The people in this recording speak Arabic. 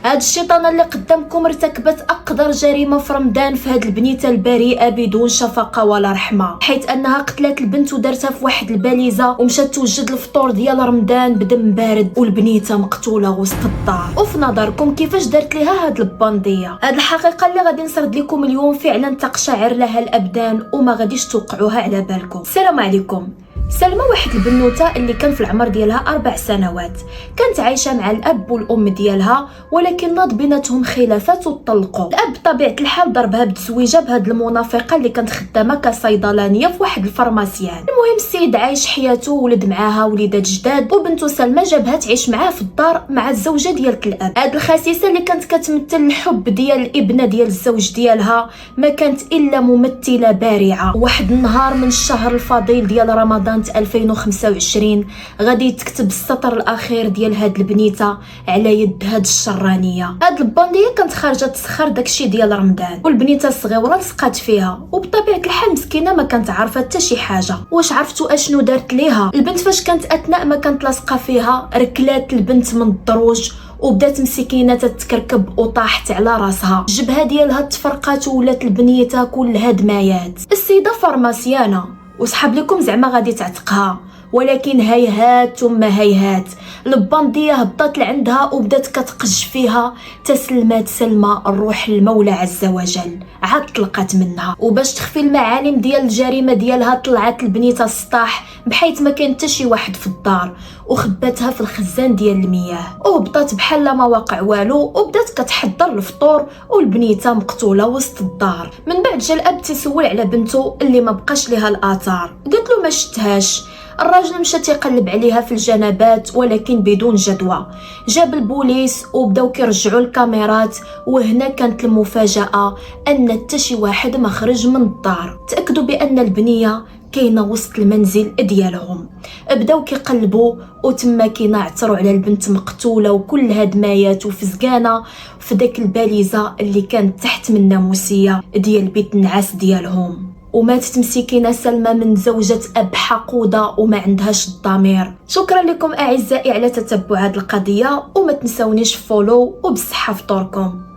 هاد الشيطانه اللي قدامكم ارتكبت اقدر جريمه في رمضان في هاد البنيته البريئه بدون شفقه ولا رحمه، حيث انها قتلت البنت ودارتها في واحد الباليزه ومشات توجد الفطور ديال رمضان بدم بارد والبنيته مقتوله وسط الدار. وفي نظركم كيفاش دارت ليها هاد البانديه؟ هاد الحقيقه اللي غادي نسرد لكم اليوم فعلا تقشعر لها الابدان وما غاديش توقعوها على بالكم. السلام عليكم. سلمى واحد البنوته اللي كان في العمر ديالها 4 سنوات، كانت عايشه مع الاب والام ديالها، ولكن ناض بيناتهم خلافات وطلقوا. الاب بطبيعه الحال ضربها بتزويجه بهاد المنافقه اللي كانت خدامه كصيدلانيه في واحد الفرماسيان. المهم السيد عايش حياته ولد معاها وليدات جداد، وبنته سلمى جابها تعيش معاه في الدار مع الزوجه ديال الاب. هاد الخسيسه اللي كانت كتمثل الحب ديال الابنه ديال الزوج ديالها ما كانت الا ممثله بارعه. واحد النهار من الشهر الفضيل ديال رمضان 2025 غادي تكتب السطر الاخير ديال هاد البنيته على يد هاد الشرانيه. هاد البانديه كانت خارجه تسخر داكشي ديال رمضان، والبنيته الصغيره لصقات فيها، وبطبيعه الحال مسكينه ما كانت عارفه حتى شي حاجه. واش عرفتوا اشنو دارت ليها البنت؟ فاش كانت اثناء ما كانت لاصقه فيها ركلات البنت من الدروج وبدات مسكينه تتكركب وطاحت على راسها، الجبهه ديالها تفرقات وولات البنيته كلها دمايات. السيده فرماسيانه وسحب لكم زعما غادي تعتقها، ولكن هيهات ثم هيهات. البانديه هبطت لعندها وبدات كتقج فيها، تسلمات سلمى الروح المولى عز وجل، عاد طلقت منها. وباش تخفي المعالم ديال الجريمه ديالها طلعت البنيته السطاح بحيث ما كان حتى شي واحد في الدار، وخباتها في الخزان ديال المياه، وهبطت بحال ما واقع والو، وبدات كتحضر الفطور والبنيته مقتوله وسط الدار. من بعد جا الاب تيسول على بنته اللي ما بقاش ليها الاثار، قالت له ما شفتهاش. الراجل مشى تيقلب عليها في الجنبات ولكن بدون جدوى، جاب البوليس وبداو كيرجعوا الكاميرات، وهنا كانت المفاجاه ان حتى شي واحد ما خرج من الدار. تاكدوا بان البنيه كاينه وسط المنزل ديالهم، بداو كيقلبوا وتما كينعثروا على البنت مقتوله وكلها دمايات وفزقانه في داك الباليزه اللي كانت تحت من الناموسيه ديال بيت النعاس ديالهم. وماتت مسكينه سلمى من زوجة اب حقوده وما عندهاش الضمير. شكرا لكم اعزائي على تتبع هذه القضيه، وما تنسونيش فولو وبصحه فطوركم.